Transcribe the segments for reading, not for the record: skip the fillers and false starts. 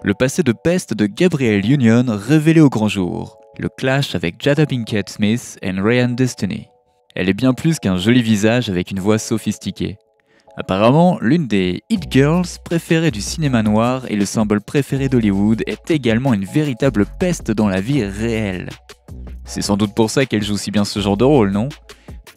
Le passé de peste de Gabrielle Union révélé au grand jour. Le clash avec Jada Pinkett Smith et Ryan Destiny. Elle est bien plus qu'un joli visage avec une voix sophistiquée. Apparemment, l'une des hit girls préférées du cinéma noir et le symbole préféré d'Hollywood est également une véritable peste dans la vie réelle. C'est sans doute pour ça qu'elle joue si bien ce genre de rôle, non ?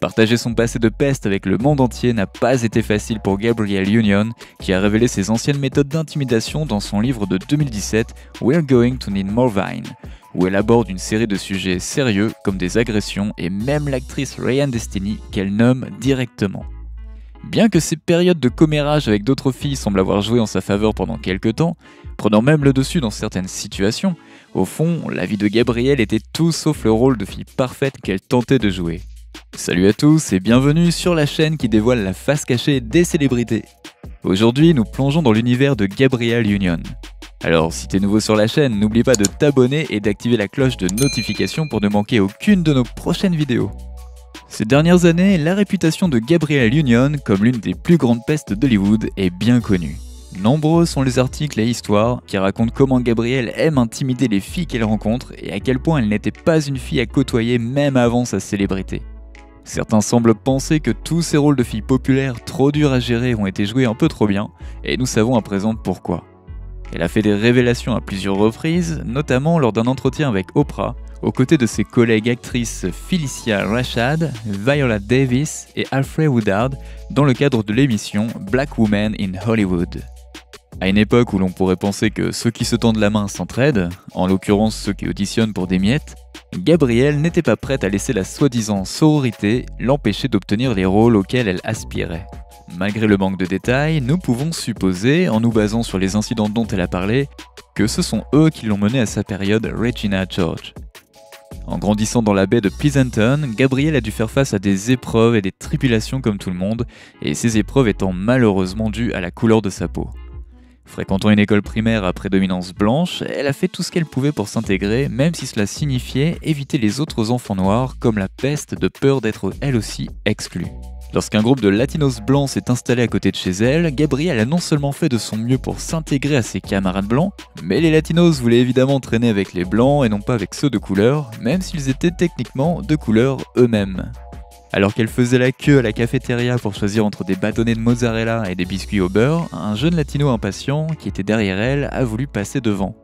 Partager son passé de peste avec le monde entier n'a pas été facile pour Gabrielle Union, qui a révélé ses anciennes méthodes d'intimidation dans son livre de 2017 We're Going to Need More Vine, où elle aborde une série de sujets sérieux comme des agressions et même l'actrice Ryan Destiny qu'elle nomme directement. Bien que ces périodes de commérage avec d'autres filles semblent avoir joué en sa faveur pendant quelques temps, prenant même le dessus dans certaines situations, au fond, la vie de Gabrielle était tout sauf le rôle de fille parfaite qu'elle tentait de jouer. Salut à tous et bienvenue sur la chaîne qui dévoile la face cachée des célébrités. Aujourd'hui, nous plongeons dans l'univers de Gabrielle Union. Alors, si t'es nouveau sur la chaîne, n'oublie pas de t'abonner et d'activer la cloche de notification pour ne manquer aucune de nos prochaines vidéos. Ces dernières années, la réputation de Gabrielle Union comme l'une des plus grandes pestes d'Hollywood est bien connue. Nombreux sont les articles et histoires qui racontent comment Gabrielle aime intimider les filles qu'elle rencontre et à quel point elle n'était pas une fille à côtoyer même avant sa célébrité. Certains semblent penser que tous ces rôles de filles populaires trop durs à gérer ont été joués un peu trop bien, et nous savons à présent pourquoi. Elle a fait des révélations à plusieurs reprises, notamment lors d'un entretien avec Oprah, aux côtés de ses collègues actrices Phylicia Rashad, Viola Davis et Alfre Woodard, dans le cadre de l'émission Black Women in Hollywood. À une époque où l'on pourrait penser que ceux qui se tendent la main s'entraident, en l'occurrence ceux qui auditionnent pour des miettes, Gabrielle n'était pas prête à laisser la soi-disant sororité l'empêcher d'obtenir les rôles auxquels elle aspirait. Malgré le manque de détails, nous pouvons supposer, en nous basant sur les incidents dont elle a parlé, que ce sont eux qui l'ont menée à sa période Regina George. En grandissant dans la baie de Pleasanton, Gabrielle a dû faire face à des épreuves et des tribulations comme tout le monde, et ces épreuves étant malheureusement dues à la couleur de sa peau. Fréquentant une école primaire à prédominance blanche, elle a fait tout ce qu'elle pouvait pour s'intégrer, même si cela signifiait éviter les autres enfants noirs comme la peste de peur d'être elle aussi exclue. Lorsqu'un groupe de latinos blancs s'est installé à côté de chez elle, Gabrielle a non seulement fait de son mieux pour s'intégrer à ses camarades blancs, mais les latinos voulaient évidemment traîner avec les blancs et non pas avec ceux de couleur, même s'ils étaient techniquement de couleur eux-mêmes. Alors qu'elle faisait la queue à la cafétéria pour choisir entre des bâtonnets de mozzarella et des biscuits au beurre, un jeune latino impatient, qui était derrière elle, a voulu passer devant.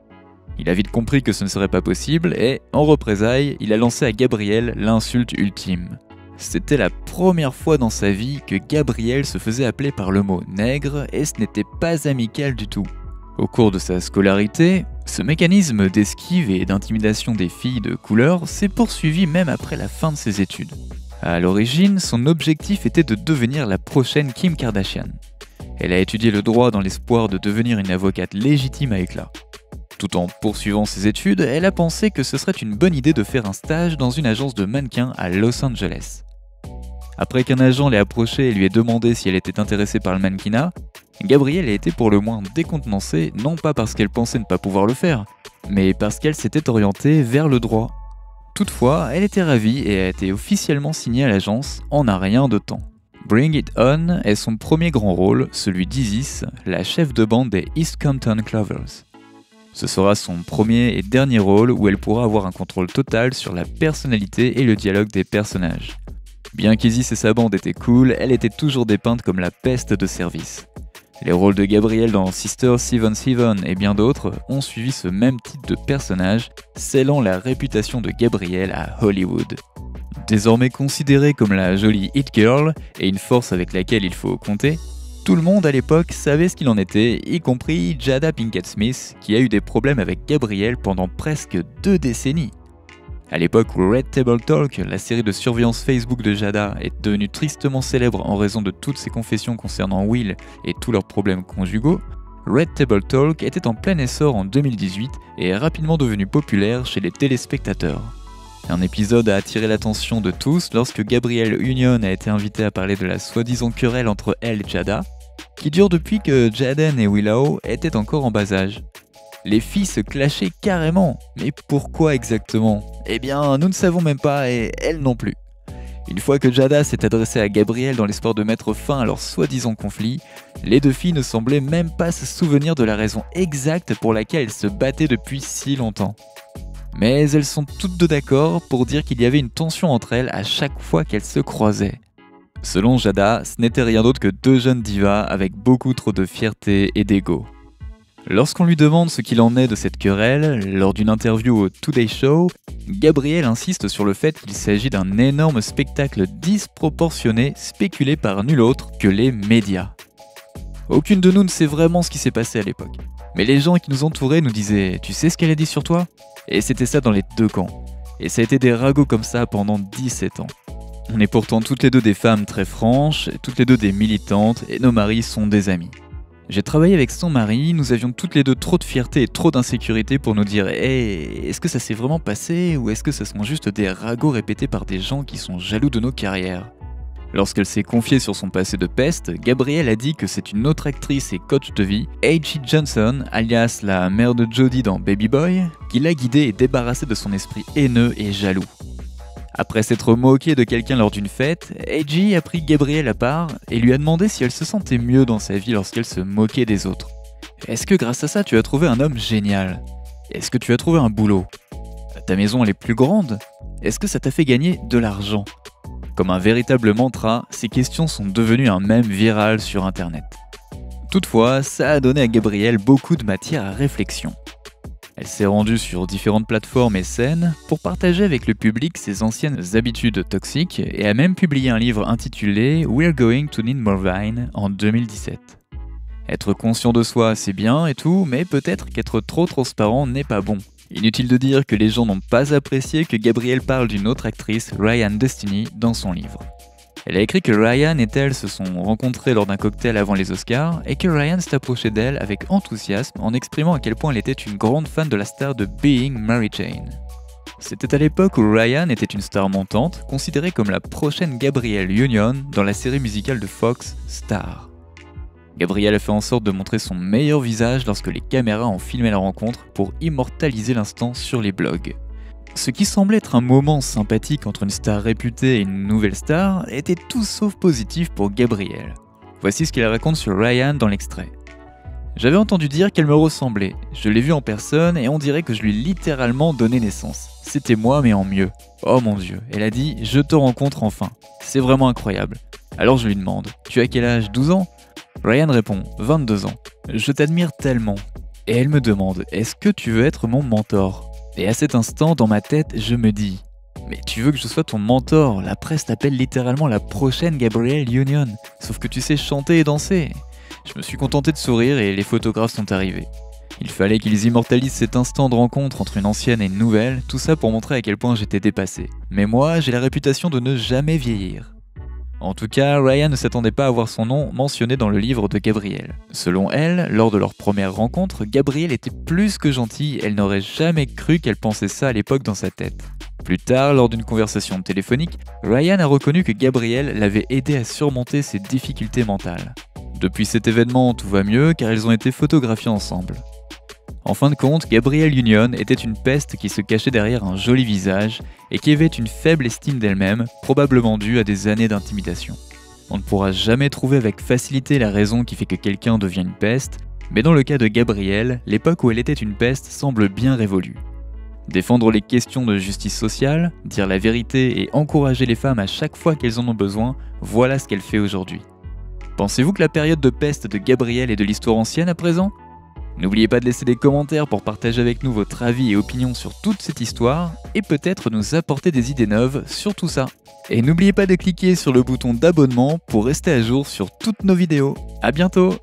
Il a vite compris que ce ne serait pas possible et, en représailles, il a lancé à Gabrielle l'insulte ultime. C'était la première fois dans sa vie que Gabrielle se faisait appeler par le mot nègre et ce n'était pas amical du tout. Au cours de sa scolarité, ce mécanisme d'esquive et d'intimidation des filles de couleur s'est poursuivi même après la fin de ses études. À l'origine, son objectif était de devenir la prochaine Kim Kardashian. Elle a étudié le droit dans l'espoir de devenir une avocate légitime à éclat. Tout en poursuivant ses études, elle a pensé que ce serait une bonne idée de faire un stage dans une agence de mannequins à Los Angeles. Après qu'un agent l'ait approchée et lui ait demandé si elle était intéressée par le mannequinat, Gabrielle a été pour le moins décontenancée, non pas parce qu'elle pensait ne pas pouvoir le faire, mais parce qu'elle s'était orientée vers le droit. Toutefois, elle était ravie et a été officiellement signée à l'agence en un rien de temps. Bring It On est son premier grand rôle, celui d'Isis, la chef de bande des East Compton Clovers. Ce sera son premier et dernier rôle où elle pourra avoir un contrôle total sur la personnalité et le dialogue des personnages. Bien qu'Isis et sa bande étaient cool, elle était toujours dépeinte comme la peste de service. Les rôles de Gabrielle dans Sister 77 et bien d'autres ont suivi ce même type de personnage, scellant la réputation de Gabrielle à Hollywood. Désormais considérée comme la jolie hit girl et une force avec laquelle il faut compter, tout le monde à l'époque savait ce qu'il en était, y compris Jada Pinkett Smith, qui a eu des problèmes avec Gabrielle pendant presque 2 décennies. À l'époque où Red Table Talk, la série de surveillance Facebook de Jada, est devenue tristement célèbre en raison de toutes ses confessions concernant Will et tous leurs problèmes conjugaux, Red Table Talk était en plein essor en 2018 et est rapidement devenu populaire chez les téléspectateurs. Un épisode a attiré l'attention de tous lorsque Gabrielle Union a été invitée à parler de la soi-disant querelle entre elle et Jada, qui dure depuis que Jaden et Willow étaient encore en bas âge. Les filles se clashaient carrément, mais pourquoi exactement ? Eh bien, nous ne savons même pas et elles non plus. Une fois que Jada s'est adressée à Gabrielle dans l'espoir de mettre fin à leur soi-disant conflit, les deux filles ne semblaient même pas se souvenir de la raison exacte pour laquelle elles se battaient depuis si longtemps. Mais elles sont toutes deux d'accord pour dire qu'il y avait une tension entre elles à chaque fois qu'elles se croisaient. Selon Jada, ce n'était rien d'autre que deux jeunes divas avec beaucoup trop de fierté et d'ego. Lorsqu'on lui demande ce qu'il en est de cette querelle, lors d'une interview au Today Show, Gabrielle insiste sur le fait qu'il s'agit d'un énorme spectacle disproportionné spéculé par nul autre que les médias. Aucune de nous ne sait vraiment ce qui s'est passé à l'époque. Mais les gens qui nous entouraient nous disaient « Tu sais ce qu'elle a dit sur toi ?» Et c'était ça dans les deux camps. Et ça a été des ragots comme ça pendant 17 ans. On est pourtant toutes les deux des femmes très franches, toutes les deux des militantes, et nos maris sont des amis. J'ai travaillé avec son mari, nous avions toutes les deux trop de fierté et trop d'insécurité pour nous dire « Hey, est-ce que ça s'est vraiment passé ou est-ce que ce sont juste des ragots répétés par des gens qui sont jaloux de nos carrières ?» Lorsqu'elle s'est confiée sur son passé de peste, Gabrielle a dit que c'est une autre actrice et coach de vie, H.E. Johnson, alias la mère de Jodie dans Baby Boy, qui l'a guidée et débarrassée de son esprit haineux et jaloux. Après s'être moquée de quelqu'un lors d'une fête, H.E. a pris Gabrielle à part et lui a demandé si elle se sentait mieux dans sa vie lorsqu'elle se moquait des autres. Est-ce que grâce à ça tu as trouvé un homme génial? Est-ce que tu as trouvé un boulot? Ta maison elle est plus grande? Est-ce que ça t'a fait gagner de l'argent? Comme un véritable mantra, ces questions sont devenues un mème viral sur internet. Toutefois, ça a donné à Gabrielle beaucoup de matière à réflexion. Elle s'est rendue sur différentes plateformes et scènes pour partager avec le public ses anciennes habitudes toxiques et a même publié un livre intitulé We're Going to Need More Wine en 2017. Être conscient de soi, c'est bien et tout, mais peut-être qu'être trop transparent n'est pas bon. Inutile de dire que les gens n'ont pas apprécié que Gabrielle parle d'une autre actrice, Ryan Destiny, dans son livre. Elle a écrit que Ryan et elle se sont rencontrés lors d'un cocktail avant les Oscars et que Ryan s'est approché d'elle avec enthousiasme en exprimant à quel point elle était une grande fan de la star de Being Mary Jane. C'était à l'époque où Ryan était une star montante, considérée comme la prochaine Gabrielle Union dans la série musicale de Fox, Star. Gabrielle a fait en sorte de montrer son meilleur visage lorsque les caméras ont filmé la rencontre pour immortaliser l'instant sur les blogs. Ce qui semblait être un moment sympathique entre une star réputée et une nouvelle star était tout sauf positif pour Gabrielle. Voici ce qu'elle raconte sur Ryan dans l'extrait. J'avais entendu dire qu'elle me ressemblait, je l'ai vue en personne et on dirait que je lui ai littéralement donné naissance. C'était moi mais en mieux. Oh mon Dieu, elle a dit « Je te rencontre enfin ». C'est vraiment incroyable. Alors je lui demande « Tu as quel âge, 12 ans ?» Ryan répond « 22 ans. Je t'admire tellement. » Et elle me demande « Est-ce que tu veux être mon mentor ?» Et à cet instant, dans ma tête, je me dis « Mais tu veux que je sois ton mentor? La presse t'appelle littéralement la prochaine Gabrielle Union. Sauf que tu sais chanter et danser. » Je me suis contenté de sourire et les photographes sont arrivés. Il fallait qu'ils immortalisent cet instant de rencontre entre une ancienne et une nouvelle, tout ça pour montrer à quel point j'étais dépassé. Mais moi, j'ai la réputation de ne jamais vieillir. En tout cas, Ryan ne s'attendait pas à voir son nom mentionné dans le livre de Gabrielle. Selon elle, lors de leur première rencontre, Gabrielle était plus que gentille, elle n'aurait jamais cru qu'elle pensait ça à l'époque dans sa tête. Plus tard, lors d'une conversation téléphonique, Ryan a reconnu que Gabrielle l'avait aidé à surmonter ses difficultés mentales. Depuis cet événement, tout va mieux car ils ont été photographiés ensemble. En fin de compte, Gabrielle Union était une peste qui se cachait derrière un joli visage et qui avait une faible estime d'elle-même, probablement due à des années d'intimidation. On ne pourra jamais trouver avec facilité la raison qui fait que quelqu'un devient une peste, mais dans le cas de Gabrielle, l'époque où elle était une peste semble bien révolue. Défendre les questions de justice sociale, dire la vérité et encourager les femmes à chaque fois qu'elles en ont besoin, voilà ce qu'elle fait aujourd'hui. Pensez-vous que la période de peste de Gabrielle est de l'histoire ancienne à présent ? N'oubliez pas de laisser des commentaires pour partager avec nous votre avis et opinion sur toute cette histoire et peut-être nous apporter des idées neuves sur tout ça. Et n'oubliez pas de cliquer sur le bouton d'abonnement pour rester à jour sur toutes nos vidéos. À bientôt!